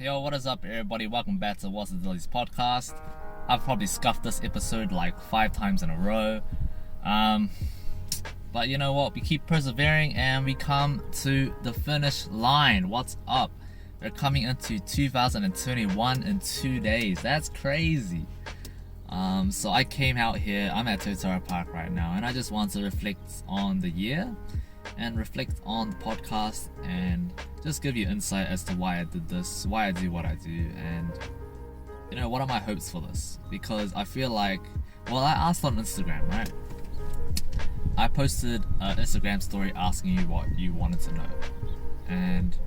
Yo, what is up, everybody? Welcome back to What's the Dillies podcast. I've probably scuffed this episode like 5 times in a row. But you know what? We keep persevering and we come to the finish line. What's up? We're coming into 2021 in 2 days. That's crazy. So I came out here. I'm at Totara Park right now, and I just want to reflect on the year and reflect on the podcast and just give you insight as to why I did this, why I do what I do, and you know, what are my hopes for this? Because I feel like, well, I asked on Instagram, right? I posted an Instagram story asking you what you wanted to know, and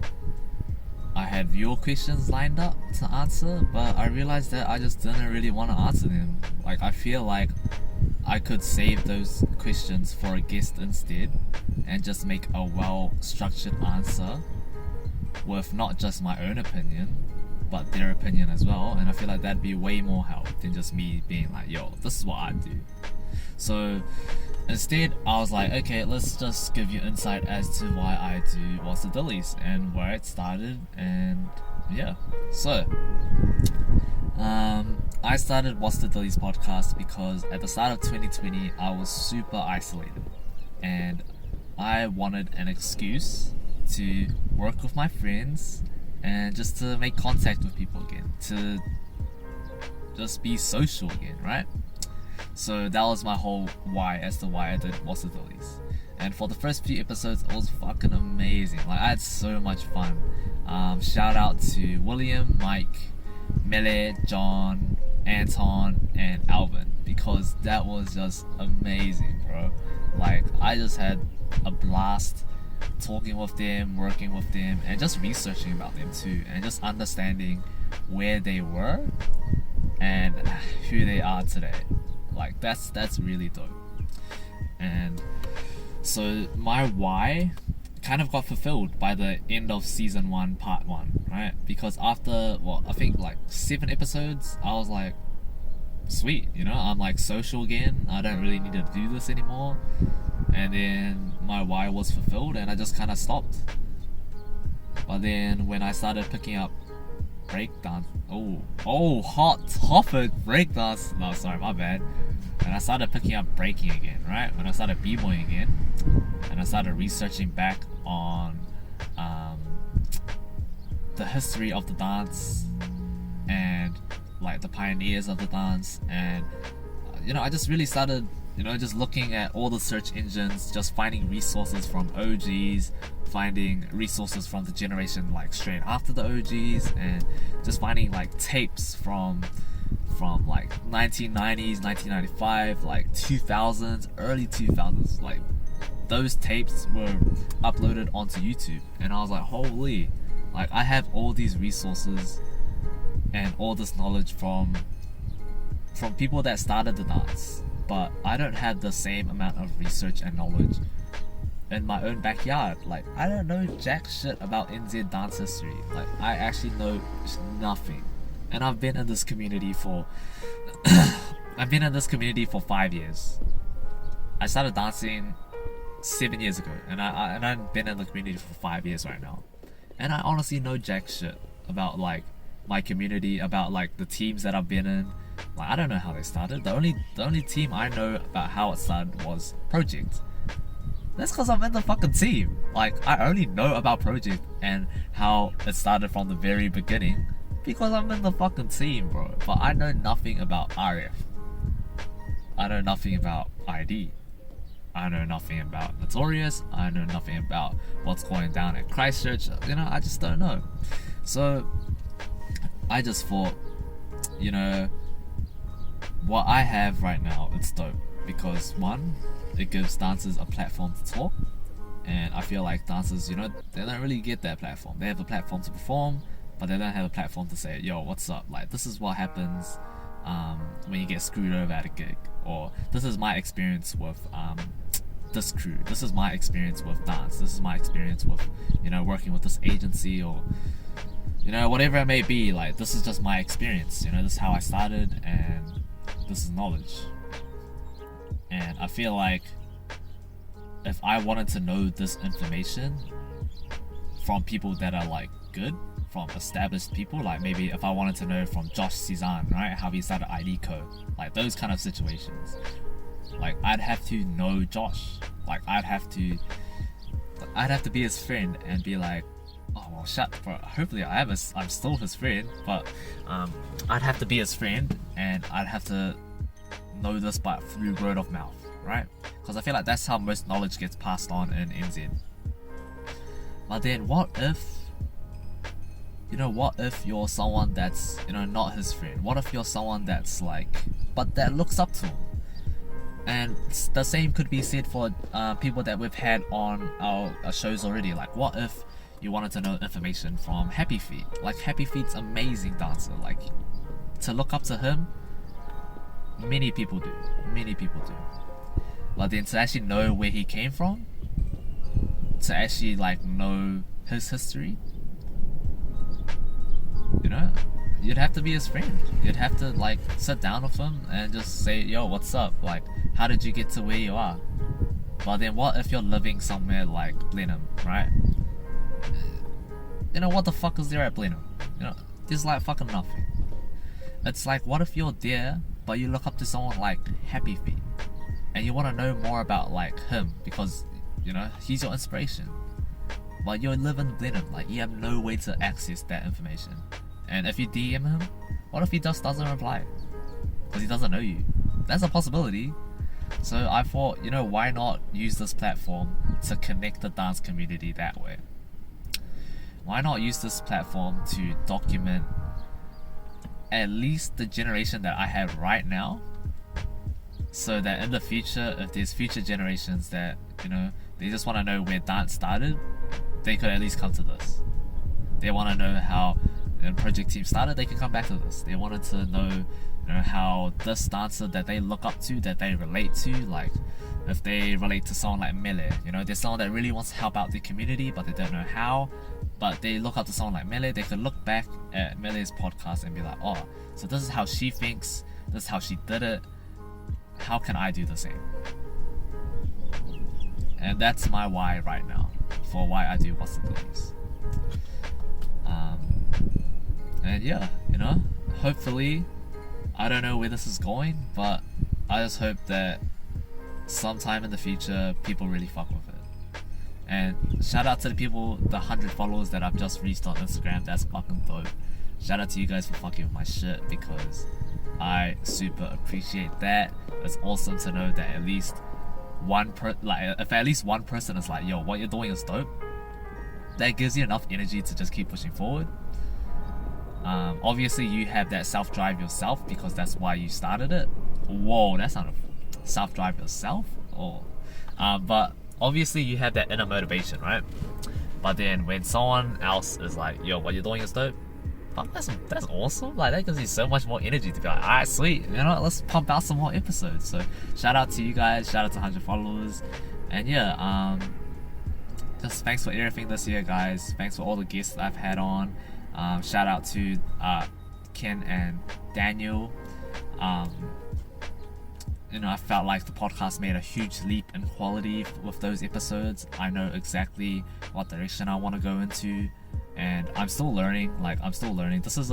I had viewer questions lined up to answer, but I realized that I just didn't really want to answer them. Like, I feel like I could save those questions for a guest instead and just make a well-structured answer with not just my own opinion but their opinion as well, and I feel like that'd be way more help than just me being like, yo, this is what I do. So instead I was like, okay, let's just give you insight as to why I do What's the Dillies and where it started. And yeah, so I started What's the Dillies podcast because at the start of 2020 I was super isolated and I wanted an excuse to work with my friends and just to make contact with people again, to just be social again, right? So that was my whole why as to why I did What's the Dillies. And for the first few episodes, it was fucking amazing. Like, I had so much fun. Shout out to William, Mike, Mele, John, Anton, and Alvin, because that was just amazing, bro. Like, I just had a blast talking with them, working with them, and just researching about them too, and just understanding where they were and who they are today. Like, that's really dope. And so my why kind of got fulfilled by the end of season 1 part 1, right? Because after, well, I think like 7 episodes, I was like, sweet, you know, I'm like social again, I don't really need to do this anymore. And then my why was fulfilled and I just kind of stopped. But then when I started picking up breakdance, hot topic, breakdance, no, sorry, my bad. And I started picking up breaking again, right? When I started b-boying again, and I started researching back on the history of the dance and like the pioneers of the dance, and you know, I just really started, you know, just looking at all the search engines, just finding resources from OGs, finding resources from the generation like straight after the OGs, and just finding like tapes from like 1990s, 1995, like 2000s, early 2000s. Like, those tapes were uploaded onto YouTube, and I was like, holy, like, I have all these resources and all this knowledge from people that started the dance, but I don't have the same amount of research and knowledge in my own backyard. Like, I don't know jack shit about NZ dance history. Like, I actually know nothing. And I've been in this community for 5 years. I started dancing 7 years ago, and I've been in the community for 5 years right now. And I honestly know jack shit about like my community, about like the teams that I've been in. Like, I don't know how they started. The only team I know about how it started was Project. That's because I'm in the fucking team. Like, I only know about Project and how it started from the very beginning because I'm in the fucking team, bro. But I know nothing about RF. I know nothing about ID. I know nothing about Notorious. I know nothing about what's going down at Christchurch. You know, I just don't know. So I just thought, you know, what I have right now, it's dope. Because one, it gives dancers a platform to talk. And I feel like dancers, you know, they don't really get that platform. They have a platform to perform, but they don't have a platform to say, yo, what's up? Like, this is what happens when you get screwed over at a gig. Or this is my experience with this crew. This is my experience with dance. This is my experience with, you know, working with this agency, or, you know, whatever it may be. Like, this is just my experience. You know, this is how I started, and this is knowledge. And I feel like if I wanted to know this information from people that are like good, from established people. Like maybe if I wanted to know from Josh Cezanne, right, how he started ID Co, like those kind of situations, like I'd have to know Josh. Like I'd have to be his friend and be like, oh well, shut, bro. Hopefully I'm still his friend, but I'd have to be his friend and I'd have to know this through word of mouth, right? Because I feel like that's how most knowledge gets passed on in NZ. But then what if you're someone that's, not his friend? What if you're someone that's like, but that looks up to him? And the same could be said for people that we've had on our shows already. Like, what if you wanted to know information from Happy Feet? Like, Happy Feet's amazing dancer. Like, to look up to him, many people do. But then to actually know where he came from, to actually like know his history, you'd have to be his friend. You'd have to like sit down with him and just say, yo, what's up? Like, how did you get to where you are? But then what if you're living somewhere like Blenheim, right? What the fuck is there at Blenheim? There's like fucking nothing. It's like, what if you're there but you look up to someone like Happy Feet and you want to know more about like him because he's your inspiration, but you live in Blenheim, like you have no way to access that information. And if you DM him, what if he just doesn't reply because he doesn't know you? That's a possibility. So I thought, why not use this platform to connect the dance community that way? Why not use this platform to document at least the generation that I have right now, so that in the future, if there's future generations that, they just want to know where dance started, they could at least come to this. They want to know how Project Team started, they can come back to this. They wanted to know, how this dancer that they look up to, that they relate to, like if they relate to someone like Mele, there's someone that really wants to help out the community but they don't know how, but they look up to someone like Mele. They could look back at Mele's podcast and be like, oh, so this is how she thinks, this is how she did it, how can I do the same? And that's my why right now for why I do What's the Dillies. And yeah, hopefully, I don't know where this is going, but I just hope that sometime in the future people really fuck with it. And shout out to the people, the 100 followers that I've just reached on Instagram. That's fucking dope. Shout out to you guys for fucking with my shit, because I super appreciate that. It's awesome to know that at least if at least one person is like, yo, what you're doing is dope, that gives you enough energy to just keep pushing forward. Obviously you have that self-drive yourself because that's why you started it. Whoa, that's not a self-drive yourself. But obviously you have that inner motivation, right? But then when someone else is like, yo, what you're doing is dope, fuck, that's awesome. Like, that gives you so much more energy to be like, alright, sweet, let's pump out some more episodes. So shout out to you guys, shout out to 100 followers, and yeah, just thanks for everything this year, guys. Thanks for all the guests I've had on. Shout out to Ken and Daniel. I felt like the podcast made a huge leap in quality with those episodes. I know exactly what direction I want to go into, and I'm still learning. This is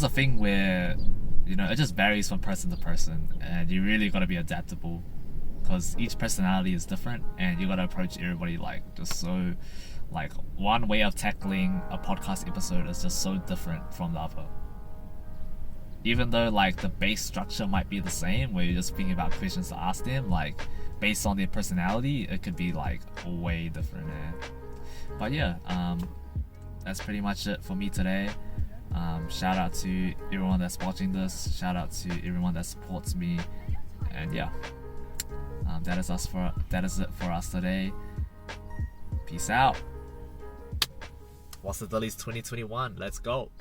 a thing where it just varies from person to person, and you really got to be adaptable because each personality is different, and you got to approach everybody one way of tackling a podcast episode is just so different from the other. Even though the base structure might be the same, where you're just thinking about questions to ask them, based on their personality, it could be way different. But yeah, that's pretty much it for me today. Shout out to everyone that's watching this. Shout out to everyone that supports me. And yeah, that is it for us today. Peace out. What's the Dillies 2021? Let's go.